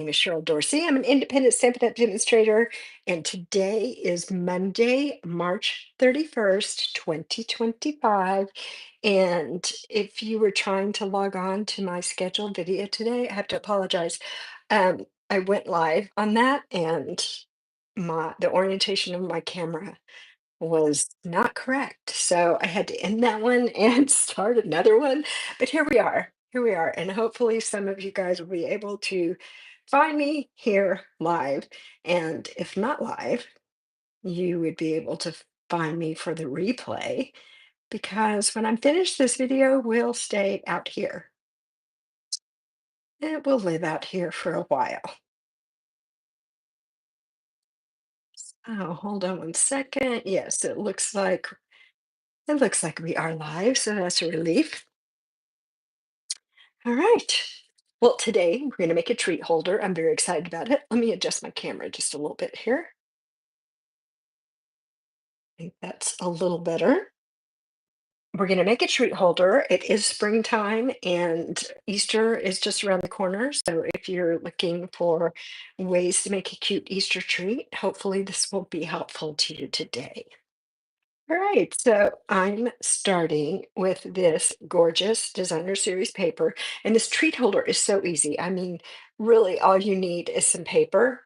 My name is Cheryl Dorsey. I'm an independent Stampin' Up! Demonstrator, and today is Monday, March 31st, 2025. And if you were trying to log on to my scheduled video today, I have to apologize. I went live on that, and the orientation of my camera was not correct. So I had to end that one and start another one. But here we are. Here we are. And hopefully some of you guys will be able to find me here live. And if not live, you would be able to find me for the replay because when I'm finished, this video will stay out here. It will live out here for a while. Oh, hold on one second. Yes, it looks like we are live, so that's a relief. All right. Well, today we're going to make a treat holder. I'm very excited about it. Let me adjust my camera just a little bit here. I think that's a little better. We're going to make a treat holder. It is springtime and Easter is just around the corner. So if you're looking for ways to make a cute Easter treat, hopefully this will be helpful to you today. All right, so I'm starting with this gorgeous designer series paper, and this treat holder is so easy. I mean, really, all you need is some paper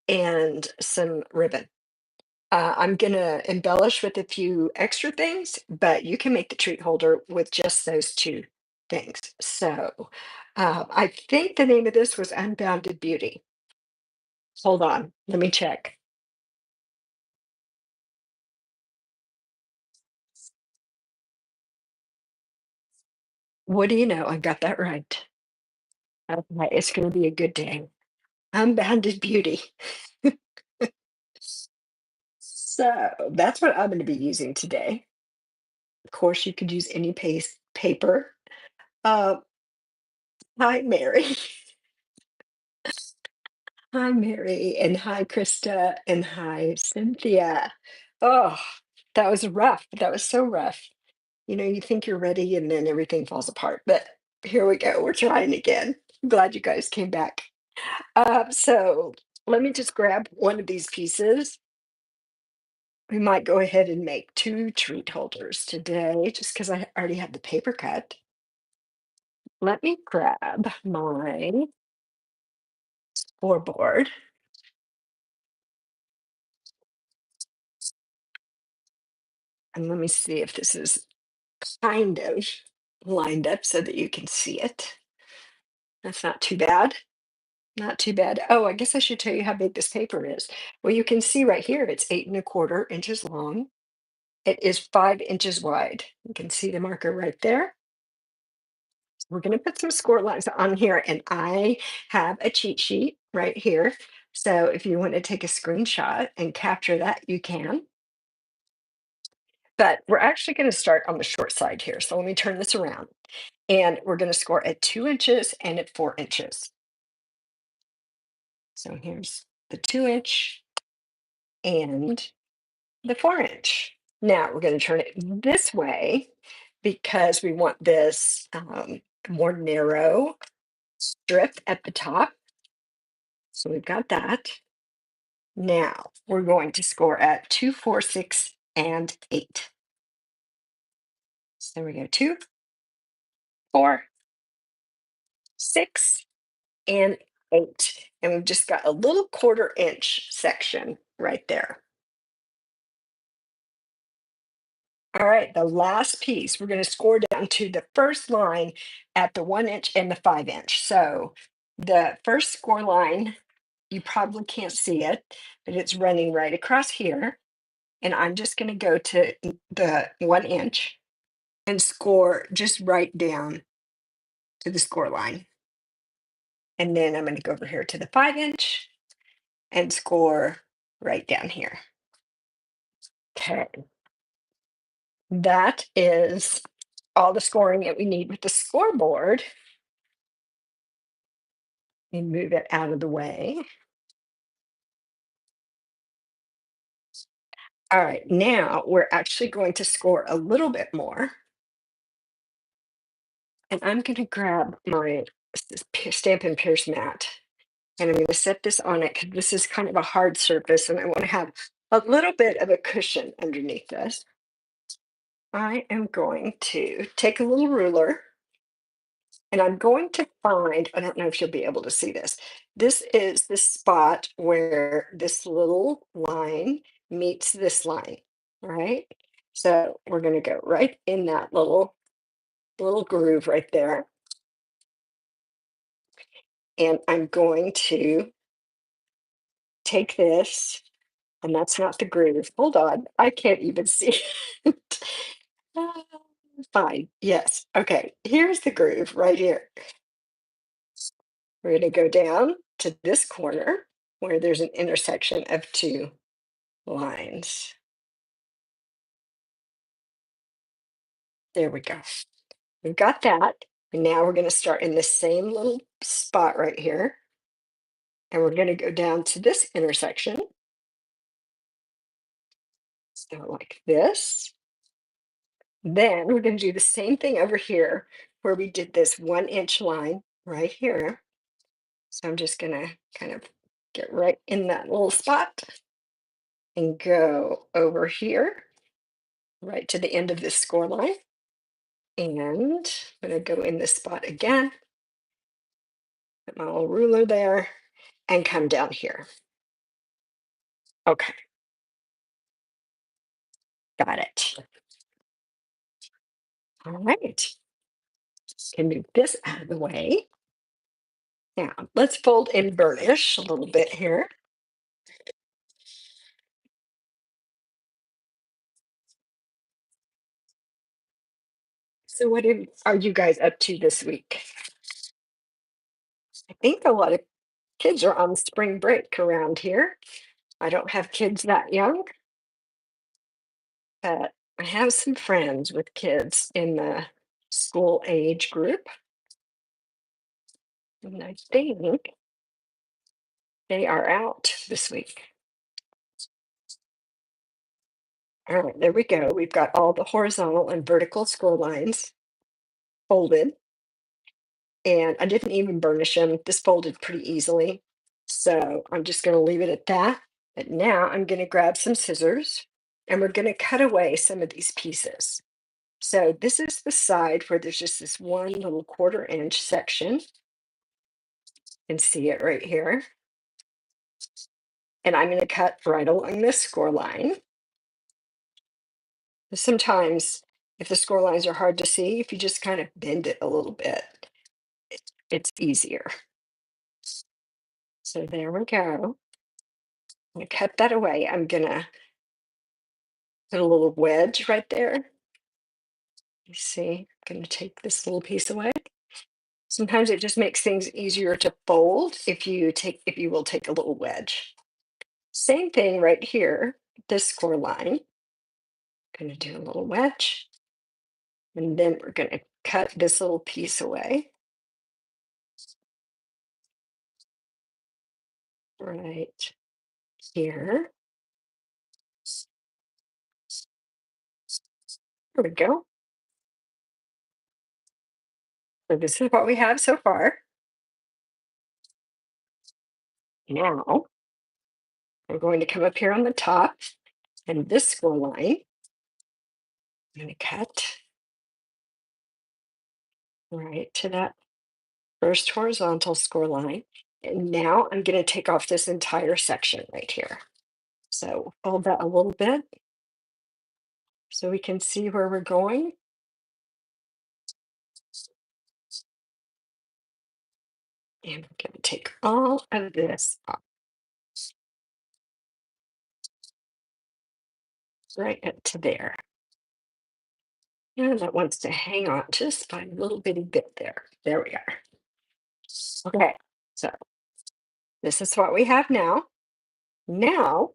and some ribbon. I'm gonna embellish with a few extra things, but you can make the treat holder with just those two things. So, I think the name of this was Unbounded Beauty. Hold on, let me check. What do you know? I got that right. Okay, it's gonna be a good day. Unbounded Beauty. So that's what I'm going to be using today. Of course, you could use any paper. Uh, hi, Mary. Hi, Mary. And hi, Krista. And hi, Cynthia. Oh, that was rough. That was so rough. You know, you think you're ready and then everything falls apart. But here we go. We're trying again. I'm glad you guys came back. So let me just grab one of these pieces. We might go ahead and make two treat holders today just because I already have the paper cut. Let me grab my scoreboard and let me see if this is kind of lined up so that you can see it. That's not too bad. Not too bad. Oh, I guess I should tell you how big this paper is. Well, you can see right here, it's 8¼ inches long. It is 5 inches wide. You can see the marker right there. We're going to put some score lines on here, and I have a cheat sheet right here. So if you want to take a screenshot and capture that, you can. But we're actually going to start on the short side here. So let me turn this around. And we're going to score at 2 inches and at 4 inches. So here's the 2 inch and the 4 inch. Now we're going to turn it this way because we want this more narrow strip at the top. So we've got that. Now we're going to score at 2, 4, 6, and 8. So there we go, 2, 4, 6, and 8. And we've just got a little 1/4 inch section right there. All right, the last piece, we're going to score down to the first line at the 1 inch and the 5 inch. So the first score line, you probably can't see it, but it's running right across here. And I'm just going to go to the 1 inch and score just right down to the score line. And then I'm going to go over here to the 5 inch and score right down here. Okay, that is all the scoring that we need with the scoreboard. And move it out of the way. All right, now we're actually going to score a little bit more. And I'm going to grab my Stampin' Pierce mat. And I'm going to set this on it because this is kind of a hard surface and I want to have a little bit of a cushion underneath this. I am going to take a little ruler and I'm going to find, I don't know if you'll be able to see this. This is the spot where this little line meets this line, right? So we're going to go right in that little groove right there. And I'm going to take this, and that's not the groove. Hold on, I can't even see it. Ah, fine. Yes. Okay. Here's the groove right here. We're going to go down to this corner where there's an intersection of two lines. There we go. We've got that. And now we're going to start in the same little spot right here. And we're going to go down to this intersection. So like this. Then we're going to do the same thing over here where we did this 1 inch line right here. So I'm just going to kind of get right in that little spot and go over here right to the end of this score line. And I'm going to go in this spot again, put my little ruler there, and come down here. Okay, got it. All right, can move this out of the way. Now, let's fold and burnish a little bit here. So are you guys up to this week? I think a lot of kids are on spring break around here. I don't have kids that young, but I have some friends with kids in the school age group. And I think they are out this week. All right, there we go. We've got all the horizontal and vertical score lines folded. And I didn't even burnish them. This folded pretty easily. So I'm just going to leave it at that. But now I'm going to grab some scissors and we're going to cut away some of these pieces. So this is the side where there's just this one little 1/4 inch section. You can see it right here. And I'm going to cut right along this score line. Sometimes if the score lines are hard to see, if you just kind of bend it a little bit, it's easier. So there we go. I'm going to cut that away. I'm going to put a little wedge right there. You see, I'm going to take this little piece away. Sometimes it just makes things easier to fold if you will take a little wedge. Same thing right here, this score line. Going to do a little wedge. And then we're going to cut this little piece away. Right here. There we go. So this is what we have so far. Now we're going to come up here on the top and this score line. I'm going to cut right to that first horizontal score line. And now I'm going to take off this entire section right here. So fold that a little bit so we can see where we're going. And I'm going to take all of this off right up to there. And that wants to hang on just by a little bitty bit there. There we are. Okay, so this is what we have now. Now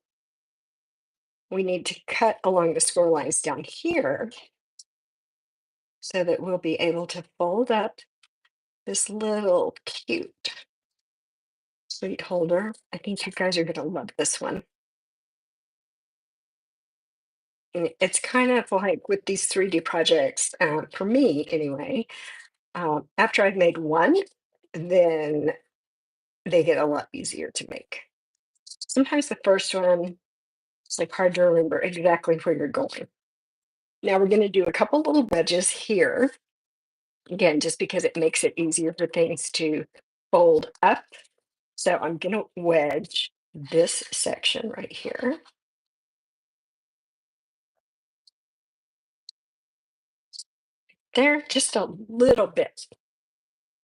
we need to cut along the score lines down here so that we'll be able to fold up this little cute sweet holder. I think you guys are going to love this one. And it's kind of like with these 3D projects, for me anyway, after I've made one, then they get a lot easier to make. Sometimes the first one, it's like hard to remember exactly where you're going. Now we're going to do a couple little wedges here. Again, just because it makes it easier for things to fold up. So I'm going to wedge this section right here. There, just a little bit.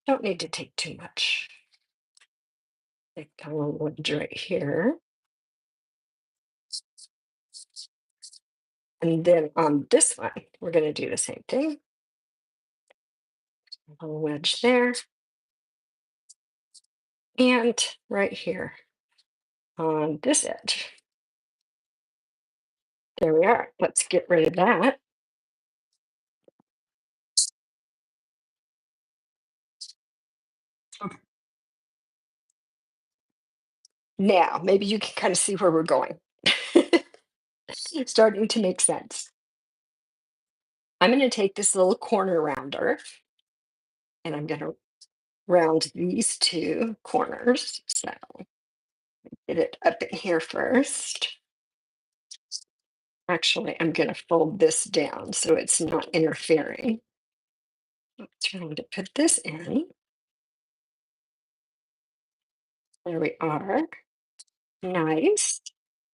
Don't need to take too much. Take a little wedge right here. And then on this one, we're going to do the same thing. A little wedge there. And right here on this edge. There we are. Let's get rid of that. Okay. Now, maybe you can kind of see where we're going. It's starting to make sense. I'm going to take this little corner rounder and I'm going to round these two corners. So get it up in here first. Actually, I'm going to fold this down so it's not interfering. Trying to put this in. There we are. Nice.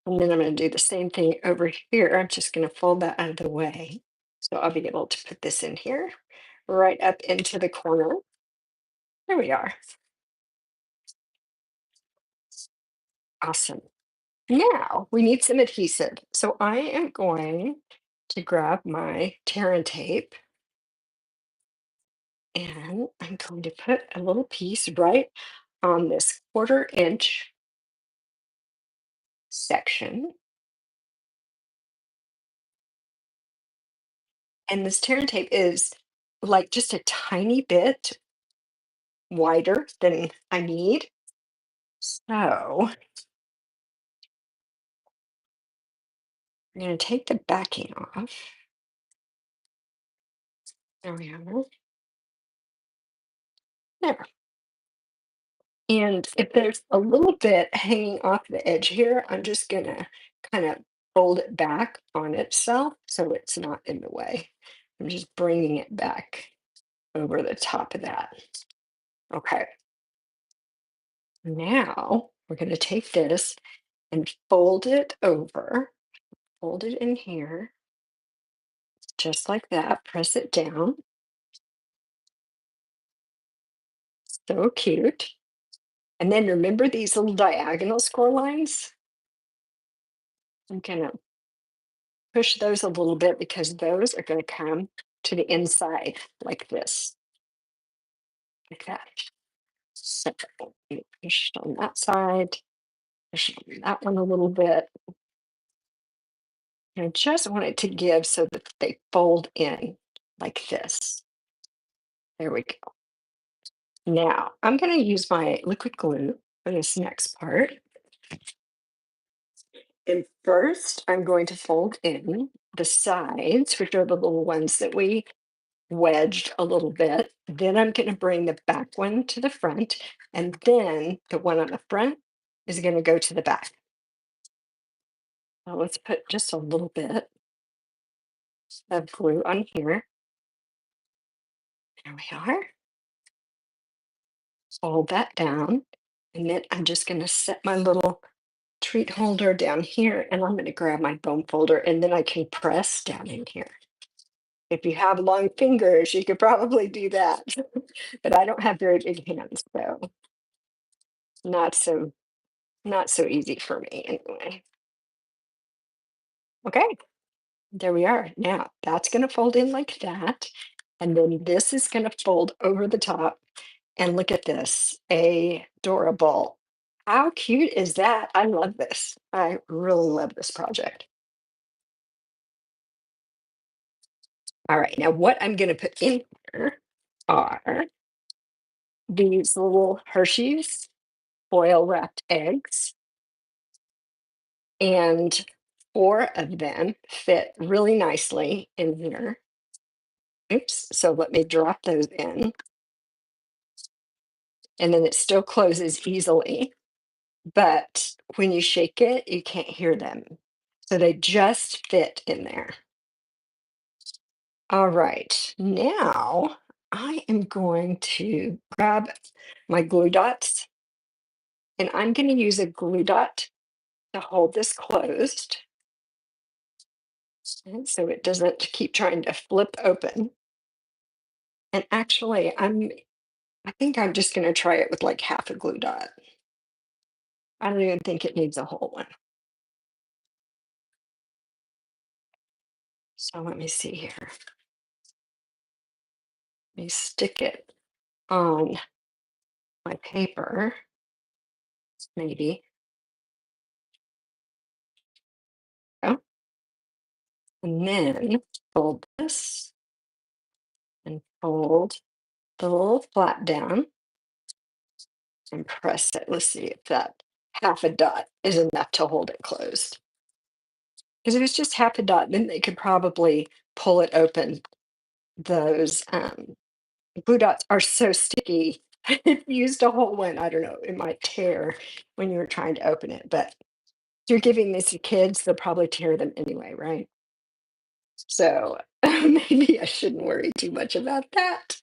And then I'm going to do the same thing over here. I'm just going to fold that out of the way. So I'll be able to put this in here, right up into the corner. There we are. Awesome. Now we need some adhesive. So I am going to grab my tear and tape and I'm going to put a little piece right on this 1/4 inch section. And this tear and tape is like just a tiny bit wider than I need. So I'm going to take the backing off. There we are. There. And if there's a little bit hanging off the edge here, I'm just going to kind of fold it back on itself so it's not in the way. I'm just bringing it back over the top of that. Okay. Now we're going to take this and fold it over, fold it in here, just like that. Press it down. So cute. And then remember these little diagonal score lines? I'm going to push those a little bit because those are going to come to the inside like this, like that. So push on that side, push on that one a little bit. And I just want it to give so that they fold in like this. There we go. Now I'm going to use my liquid glue for this next part. And first, I'm going to fold in the sides, which are the little ones that we wedged a little bit. Then I'm going to bring the back one to the front, and then the one on the front is going to go to the back. Now let's put just a little bit of glue on here. There we are. Fold that down, and then I'm just going to set my little treat holder down here, and I'm going to grab my foam folder, and then I can press down in here. If you have long fingers, you could probably do that. But I don't have very big hands, so not so not so easy for me anyway. Okay, there we are. Now that's going to fold in like that. And then this is going to fold over the top. And look at this, adorable. How cute is that? I love this. I really love this project. All right, now what I'm going to put in here are these little Hershey's foil wrapped eggs. And 4 of them fit really nicely in here. Oops, so let me drop those in. and then it still closes easily. But when you shake it, you can't hear them. So they just fit in there. All right, now I am going to grab my glue dots and I'm going to use a glue dot to hold this closed, and so it doesn't keep trying to flip open. And actually, I think I'm just going to try it with like half a glue dot. I don't even think it needs a whole one. So let me see here. Let me stick it on my paper, maybe. Oh, and then fold this and fold the little flap down and press it. Let's see if that half a dot is enough to hold it closed. Because if it's just half a dot, then they could probably pull it open. Those glue dots are so sticky. If you used a whole one, I don't know, it might tear when you were trying to open it. But if you're giving this to kids, they'll probably tear them anyway, right? So maybe I shouldn't worry too much about that.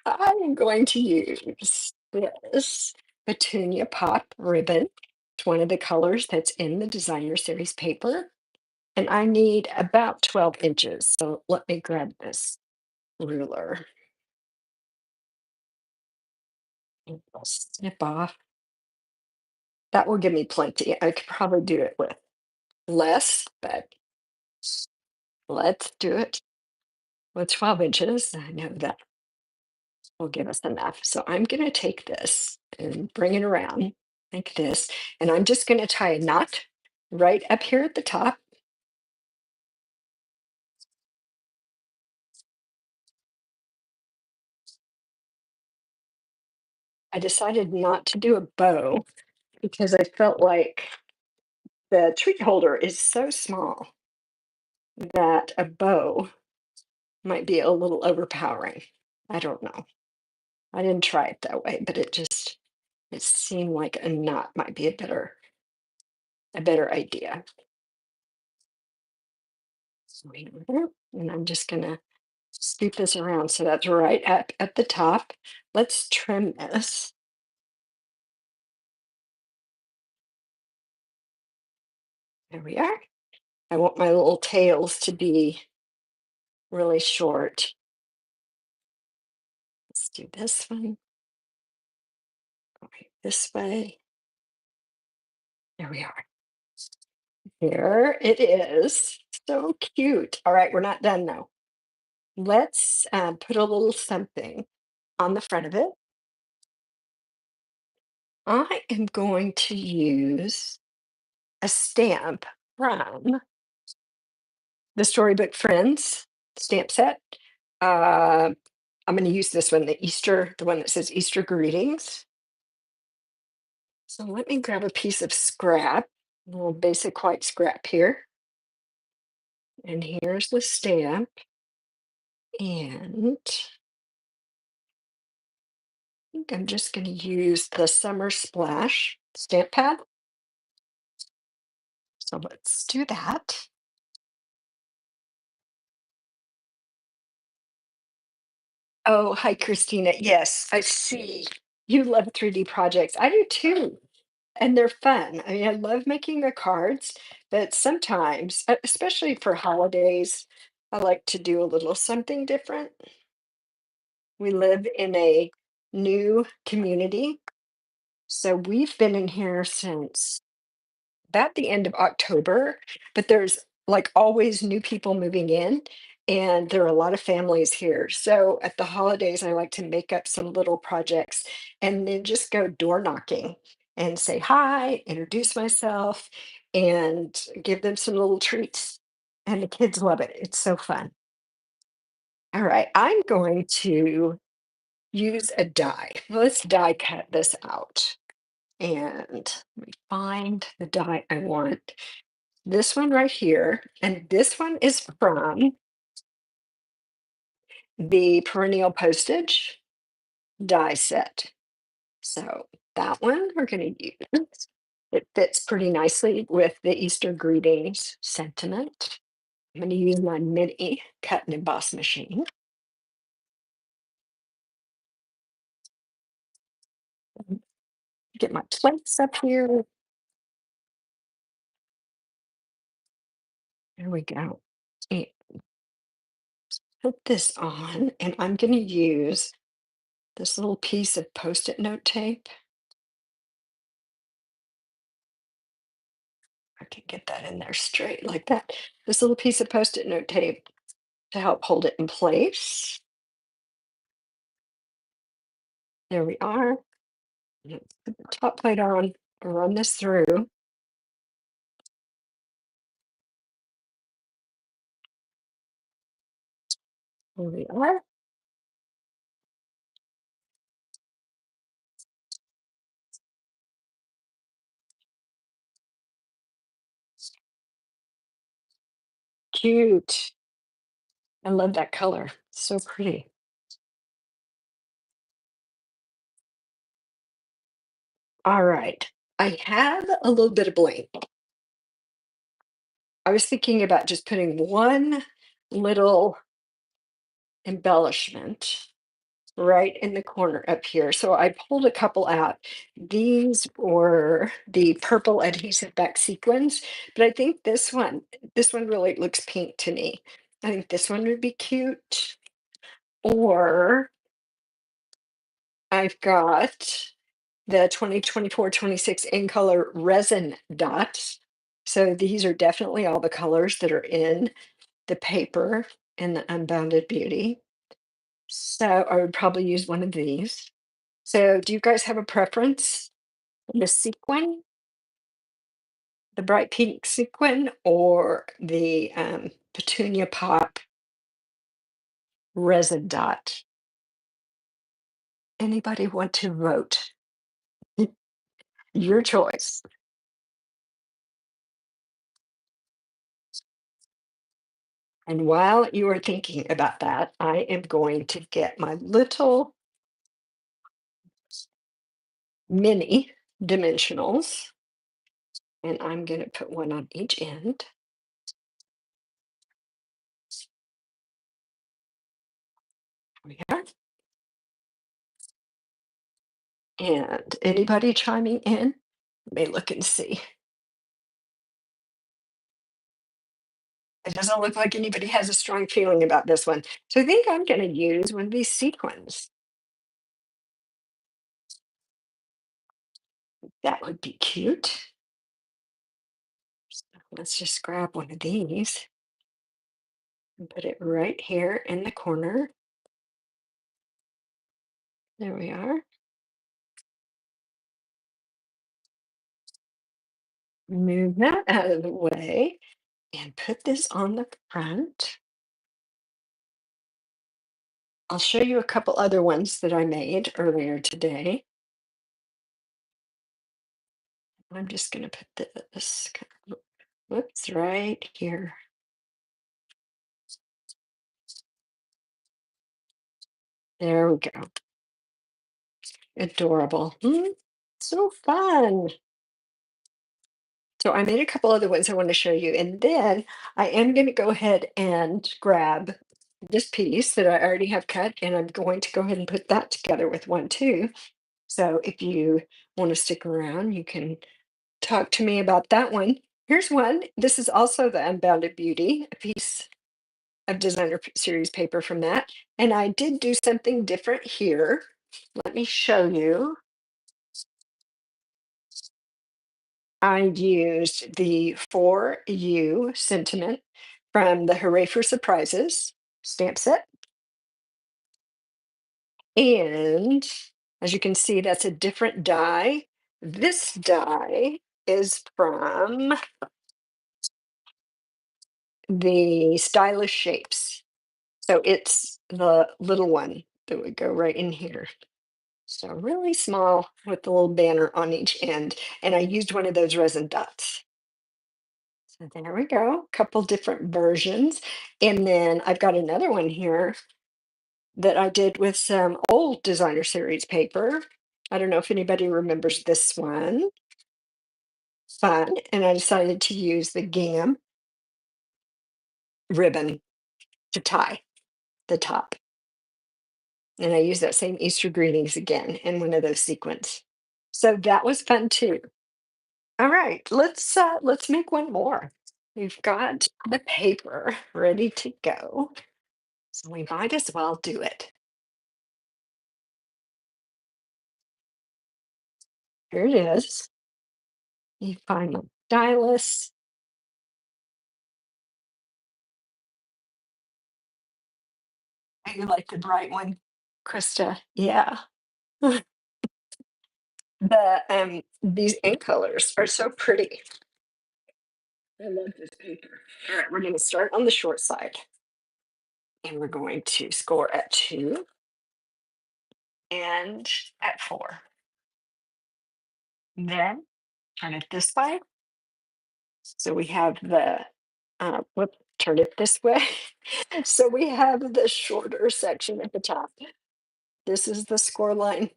I am going to use this Petunia Pop ribbon. It's one of the colors that's in the designer series paper. And I need about 12 inches. So let me grab this ruler and I'll snip off. That will give me plenty. I could probably do it with less, but let's do it with 12 inches. I know that will give us enough. So I'm going to take this and bring it around like this. And I'm just going to tie a knot right up here at the top. I decided not to do a bow because I felt like the treat holder is so small that a bow might be a little overpowering. I don't know. I didn't try it that way, but it seemed like a knot might be a better idea. So here, and I'm just gonna scoop this around so that's right at the top. Let's trim this. There we are. I want my little tails to be really short. Let's do this one. Go right this way. There we are. Here it is. So cute. All right, we're not done though. Let's put a little something on the front of it. I am going to use a stamp from the Storybook Friends stamp set. Uh, I'm going to use this one, the one that says Easter greetings. So let me grab a piece of scrap, a little basic white scrap here. And here's the stamp. And I think I'm just going to use the Summer Splash stamp pad. So let's do that. Oh, hi, Christina. Yes, I see. You love 3D projects. I do too. And they're fun. I mean, I love making the cards, but sometimes, especially for holidays, I like to do a little something different. We live in a new community. So we've been in here since about the end of October, but there's like always new people moving in, and there are a lot of families here. So at the holidays, I like to make up some little projects and then just go door knocking and say hi, introduce myself, and give them some little treats. And the kids love it. It's so fun. All right, I'm going to use a die. Let's die cut this out. And let me find the die I want. This one right here, and this one is from the Perennial Postage die set. So that one we're going to use. It fits pretty nicely with the Easter greetings sentiment. I'm going to use my mini cut and emboss machine. Get my plates up here. There we go. And put this on, and I'm going to use this little piece of Post-it note tape. I can get that in there straight like that. This little piece of Post-it note tape to help hold it in place. There we are. Let's put the top plate on, run this through. There we are. Cute. I love that color. So pretty. All right. I have a little bit of bling. I was thinking about just putting one little embellishment right in the corner up here. So I pulled a couple out. These were the purple adhesive back sequins, but I think this one really looks pink to me. I think this one would be cute. Or I've got the 2024-26 in color resin dots. So these are definitely all the colors that are in the paper in the Unbounded Beauty. So I would probably use one of these. So do you guys have a preference? The sequin, the bright pink sequin, or the petunia pop resin dot? Anybody want to vote? Your choice. And while you are thinking about that, I am going to get my little mini dimensionals, and I'm going to put one on each end. There we are. And anybody chiming in? Let me look and see. It doesn't look like anybody has a strong feeling about this one. So I think I'm going to use one of these sequins. That would be cute. Let's just grab one of these and put it right here in the corner. There we are. Move that out of the way and put this on the front. I'll show you a couple other ones that I made earlier today. I'm just going to put this, whoops, right here. There we go. Adorable. So fun. So I made a couple other ones I want to show you. And then I am going to go ahead and grab this piece that I already have cut, and I'm going to go ahead and put that together with one too. So if you want to stick around, you can talk to me about that one. Here's one. This is also the Unbounded Beauty, a piece of designer series paper from that. And I did do something different here. Let me show you. I used the For You sentiment from the Hooray for Surprises stamp set. And as you can see, that's a different die. This die is from the Stylish Shapes. So it's the little one that would go right in here. So really small with the little banner on each end. And I used one of those resin dots. So there we go, couple different versions. And then I've got another one here that I did with some old designer series paper. I don't know if anybody remembers this one. Fun. And I decided to use the gingham ribbon to tie the top. And I used that same Easter greetings again in one of those sequins. So that was fun too. All right, let's make one more. We've got the paper ready to go. So we might as well do it. Here it is. You find my stylus. Oh, you like the bright one, Krista? Yeah. These ink colors are so pretty. I love this paper. All right, we're going to start on the short side, and we're going to score at 2 and at 4. Then turn it this way. So we have turn it this way. So we have the shorter section at the top. This is the score line.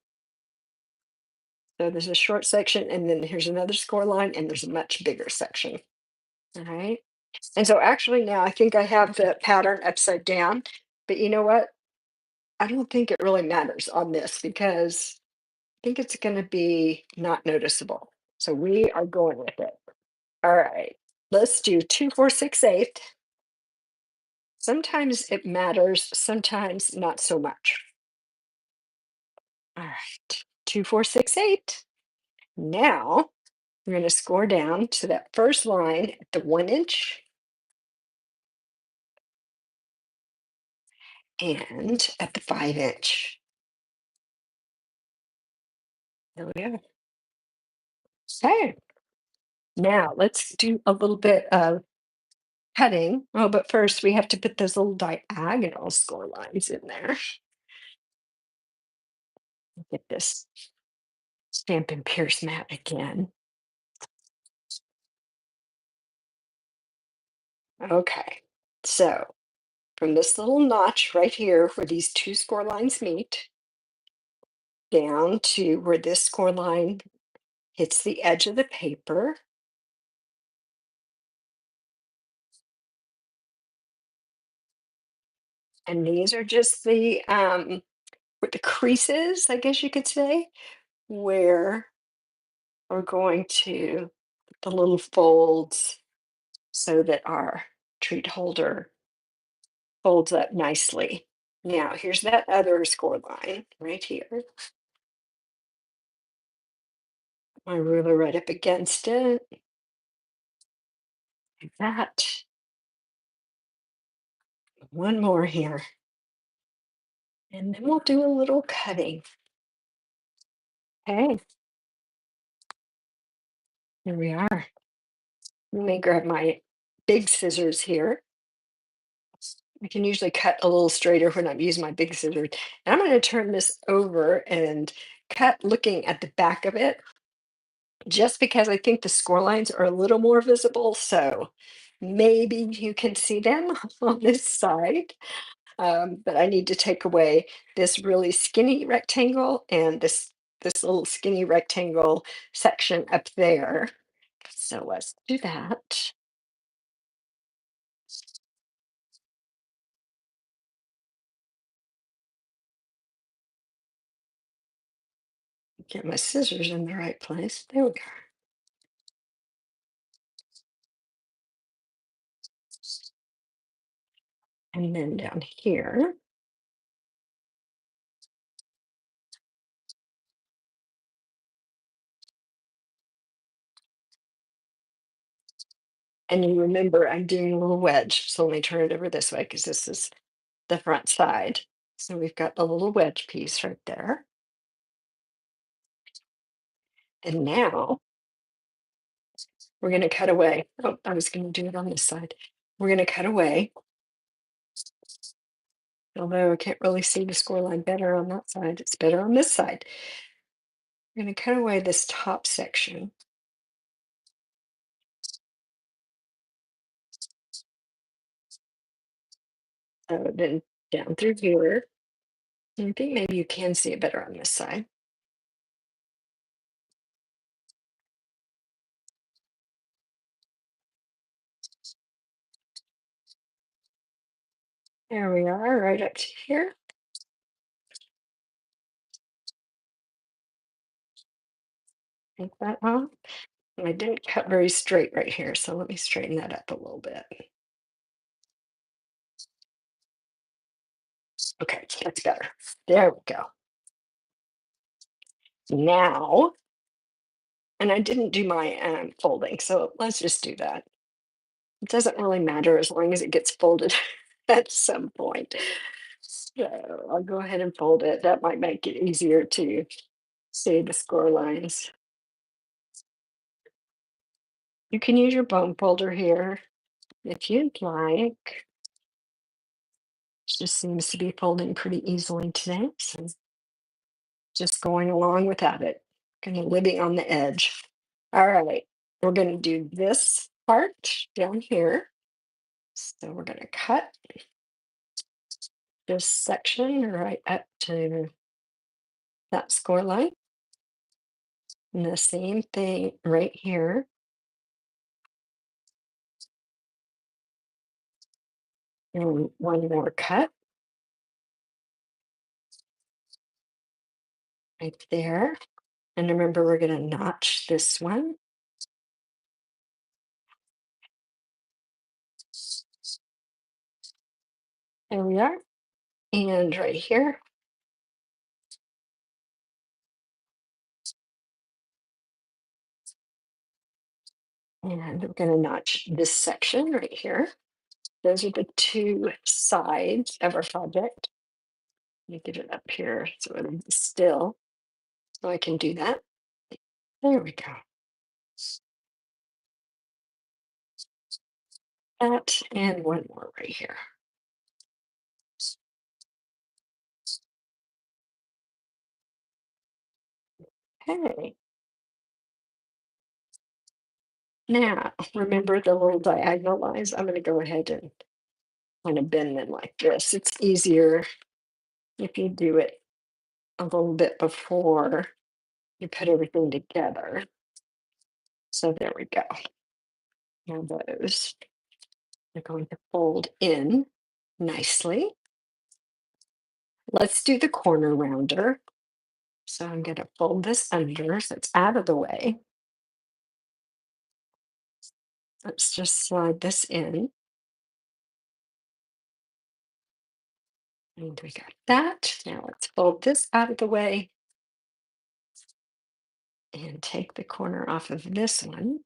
So there's a short section, and then here's another score line, and there's a much bigger section. All right. And so actually now I think I have the pattern upside down, but you know what? I don't think it really matters on this because I think it's going to be not noticeable. So we are going with it. All right. Let's do 2, 4, 6, 8. Sometimes it matters, sometimes not so much. All right. 2, 4, 6, 8. Now we're going to score down to that first line at the 1 inch and at the 5 inch. There we go. Okay. Now let's do a little bit of cutting. Oh, but first we have to put those little diagonal score lines in there. Get this Stampin' Pierce mat again. Okay. So from this little notch right here where these two score lines meet, down to where this score line hits the edge of the paper. And these are just with the creases, I guess you could say, where we're going to put the little folds so that our treat holder folds up nicely. Now, here's that other score line right here. My ruler right up against it, like that. One more here. And then we'll do a little cutting. Okay, here we are. Let me grab my big scissors here. I can usually cut a little straighter when I'm using my big scissors. And I'm going to turn this over and cut looking at the back of it, just because I think the score lines are a little more visible. So maybe you can see them on this side. But I need to take away this really skinny rectangle and this little skinny rectangle section up there. So let's do that. Get my scissors in the right place. There we go. And then down here, and you remember I'm doing a little wedge. So let me turn it over this way because this is the front side. So we've got a little wedge piece right there. And now we're going to cut away. Oh, I was going to do it on this side. We're going to cut away. Although I can't really see the score line better on that side, it's better on this side. I'm going to cut away this top section. So then down through here. I think maybe you can see it better on this side. There we are, right up to here. Take that off. And I didn't cut very straight right here, so let me straighten that up a little bit. Okay, that's better. There we go. Now, and I didn't do my folding, so let's just do that. It doesn't really matter as long as it gets folded at some point. So I'll go ahead and fold it. That might make it easier to see the score lines. You can use your bone folder here if you'd like. Just seems to be folding pretty easily today, so just going along without it, kind of living on the edge. All right, we're going to do this part down here. So we're going to cut this section right up to that score line. And the same thing right here. And one more cut right there. And remember, we're going to notch this one. There we are. And right here. And we're going to notch this section right here. Those are the two sides of our project. Let me get it up here so it'll be still, so I can do that. There we go. That and one more right here. Okay. Now, remember the little diagonal lines? I'm going to go ahead and kind of bend them like this. It's easier if you do it a little bit before you put everything together. So there we go. Now those are going to fold in nicely. Let's do the corner rounder. So I'm going to fold this under so it's out of the way. Let's just slide this in. And we got that. Now let's fold this out of the way and take the corner off of this one.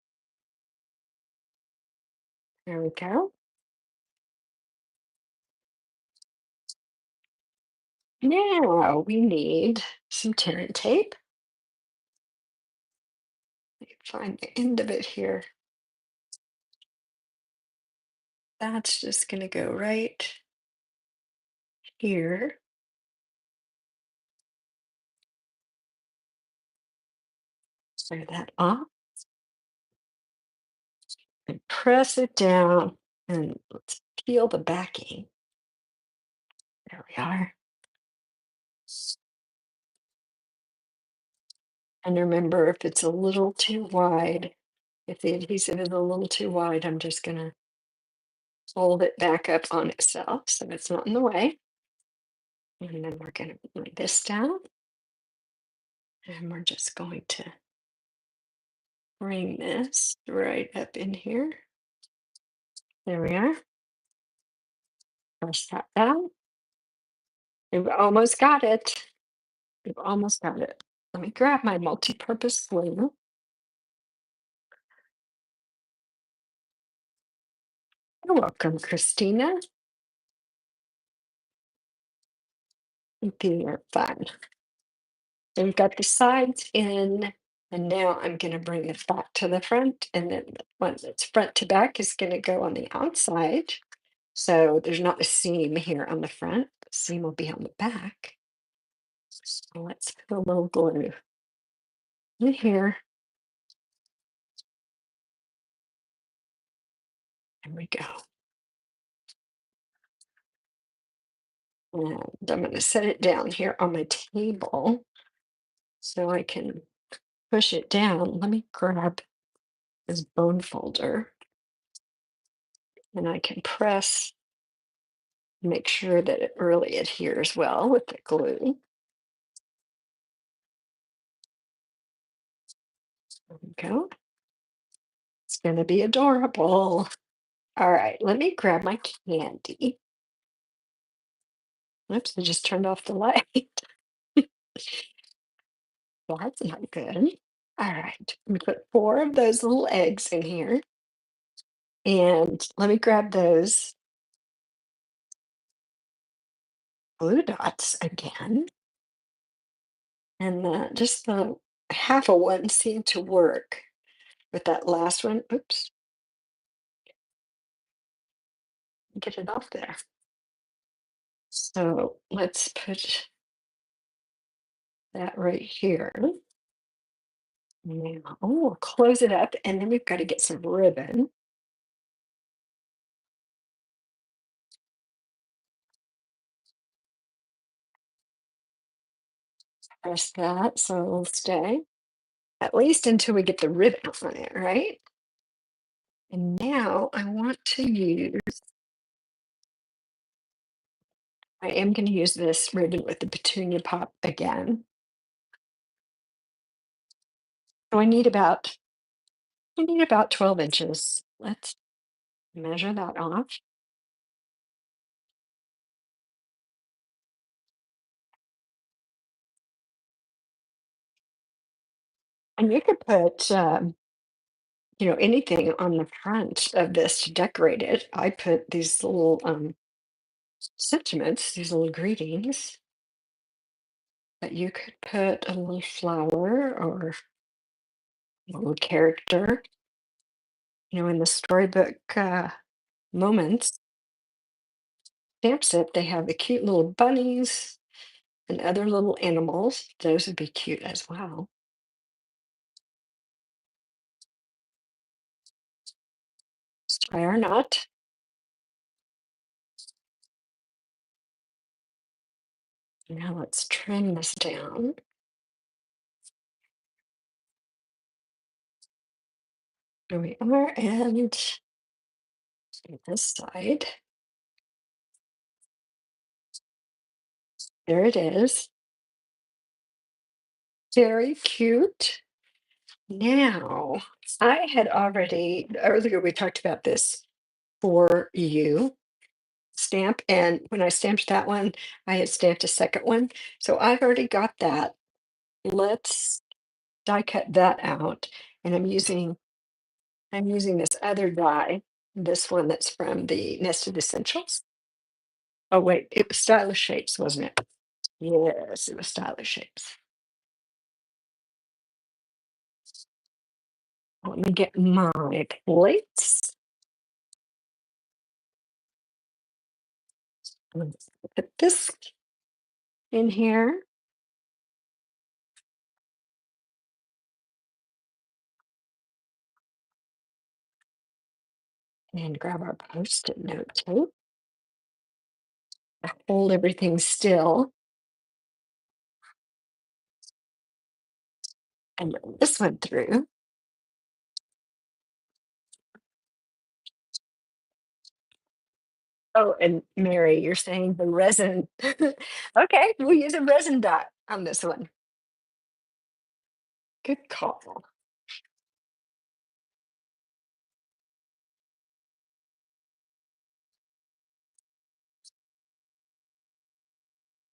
There we go. Now we need some tear and tape. Let me find the end of it here. That's just going to go right here. Tear that off and press it down. And let's peel the backing. There we are. And remember, if it's a little too wide, if the adhesive is a little too wide, I'm just going to fold it back up on itself so it's not in the way. And then we're going to lay this down. And we're just going to bring this right up in here. There we are. Press that down. We've almost got it. We've almost got it. Let me grab my multi-purpose glue. You're welcome, Christina. You're fun. So we've got the sides in, and now I'm going to bring it back to the front, and then the one that's front to back is going to go on the outside. So there's not a seam here on the front. The seam will be on the back. So let's put a little glue in here. There we go. And I'm going to set it down here on my table so I can push it down. Let me grab this bone folder. And I can press, make sure that it really adheres well with the glue. There we go. It's going to be adorable. All right, let me grab my candy. Oops, I just turned off the light. That's not good. All right, let me put four of those little eggs in here. And let me grab those blue dots again. And just the half of one seemed to work, but that last one, oops, get it off there. So let's put that right here. Now, we'll close it up, and then we've got to get some ribbon. Press that so it'll stay, at least until we get the ribbon on it, right? And now I want to use, I am going to use this ribbon with the petunia pop again. So I need about 12 inches. Let's measure that off. And you could put, anything on the front of this to decorate it. I put these little sentiments, these little greetings, but you could put a little flower or a little character. In the storybook moments, stamp set, they have the cute little bunnies and other little animals. Those would be cute as well. Let's try our knot. Now let's trim this down. Here we are, and this side. There it is. Very cute. Now, I had already, earlier we talked about this for you stamp, and when I stamped that one, I had stamped a second one. So I've already got that. Let's die cut that out. And I'm using this other die, this one that's from the Nested Essentials. Oh wait, it was Stylish Shapes, wasn't it? Yes, it was Stylish Shapes. Let me get my plates. Let's put this in here. And grab our Post-it note tape. Hold everything still. And run this one through. Oh, and Mary, you're saying the resin. Okay, we'll use a resin dot on this one. Good call.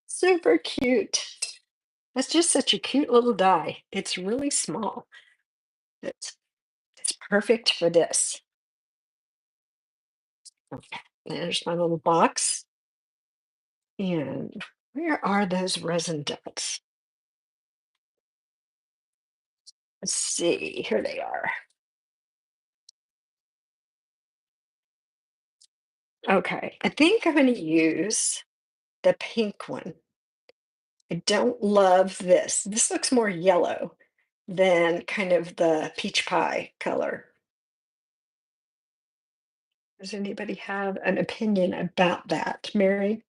Super cute. That's just such a cute little die. It's really small. It's it's perfect for this. Okay, there's my little box. And where are those resin dots? Let's see. Here they are. Okay, I think I'm going to use the pink one. I don't love this. This looks more yellow than kind of the peach pie color. Does anybody have an opinion about that? Mary,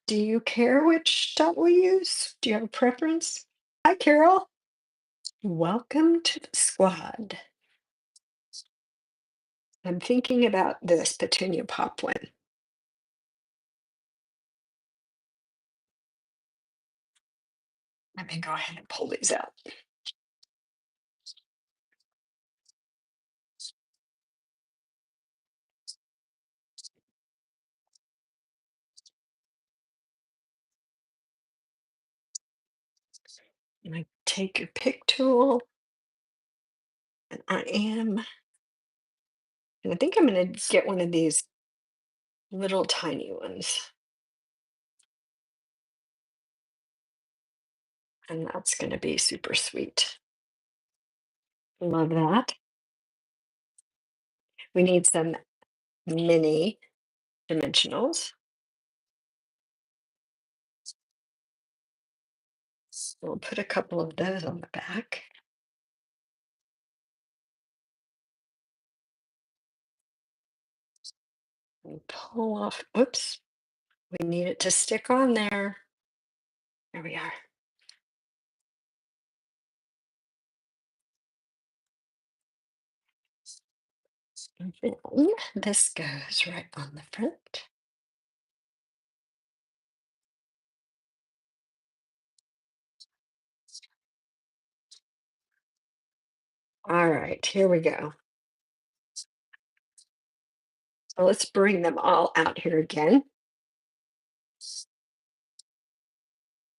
do you care which dot we use? Do you have a preference? Hi, Carol. Welcome to the squad. I'm thinking about this petunia poplin. Let me go ahead and pull these out. And I take your pick tool, and I think I'm gonna get one of these little tiny ones, and that's gonna be super sweet. Love that. We need some mini dimensionals. So we'll put a couple of those on the back. And pull off, oops, we need it to stick on there. There we are. And then this goes right on the front. All right, here we go. So let's bring them all out here again.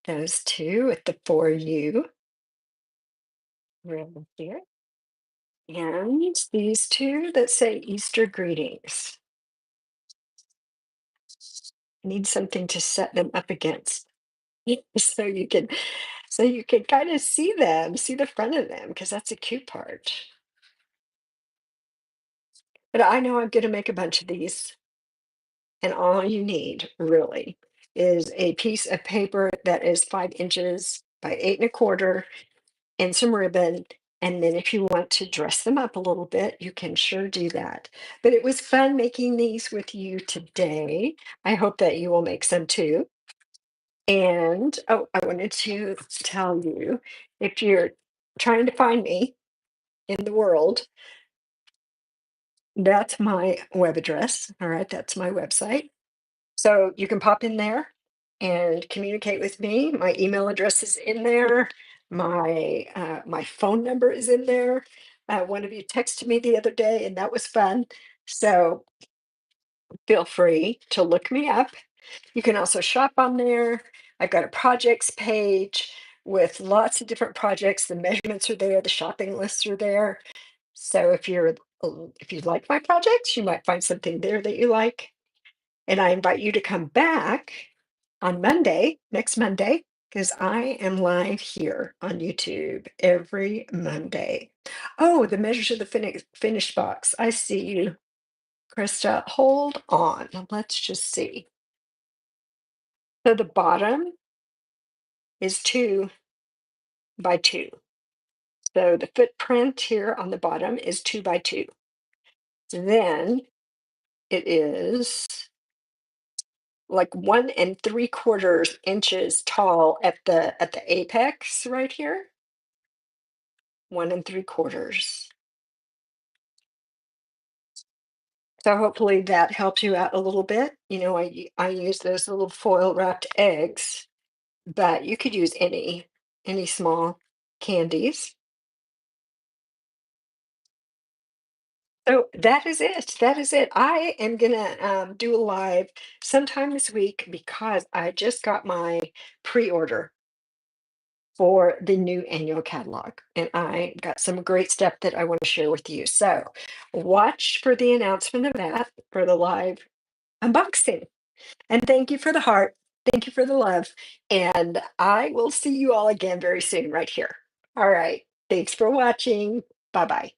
Those two with the for you ribbon here. And these two that say Easter greetings. Need something to set them up against. So you can kind of see them, see the front of them, because that's a cute part. But I know I'm gonna make a bunch of these, and all you need really is a piece of paper that is 5 inches by 8 1/4 and some ribbon. And then if you want to dress them up a little bit, you can sure do that. But it was fun making these with you today. I hope that you will make some too. And oh, I wanted to tell you, if you're trying to find me in the world, that's my web address. All right, that's my website. So you can pop in there and communicate with me. My email address is in there. My phone number is in there. One of you texted me the other day, and that was fun. So feel free to look me up. You can also shop on there. I've got a projects page with lots of different projects. The measurements are there. The shopping lists are there. So if you like my projects, you might find something there that you like. And I invite you to come back on Monday, next Monday, because I am live here on YouTube every Monday. Oh, the measures of the finished box. I see you, Krista. Hold on. Let's just see. So the bottom is 2 by 2. So the footprint here on the bottom is 2 by 2. Then it is like 1 3/4 inches tall at the apex right here. 1 3/4. So hopefully that helps you out a little bit. I use those little foil wrapped eggs, but you could use any small candies. So that is it. That is it. I am gonna do a live sometime this week because I just got my pre-order for the new annual catalog, and I got some great stuff that I want to share with you. So watch for the announcement of that for the live unboxing. And thank you for the heart. Thank you for the love. And I will see you all again very soon right here. All right. Thanks for watching. Bye bye.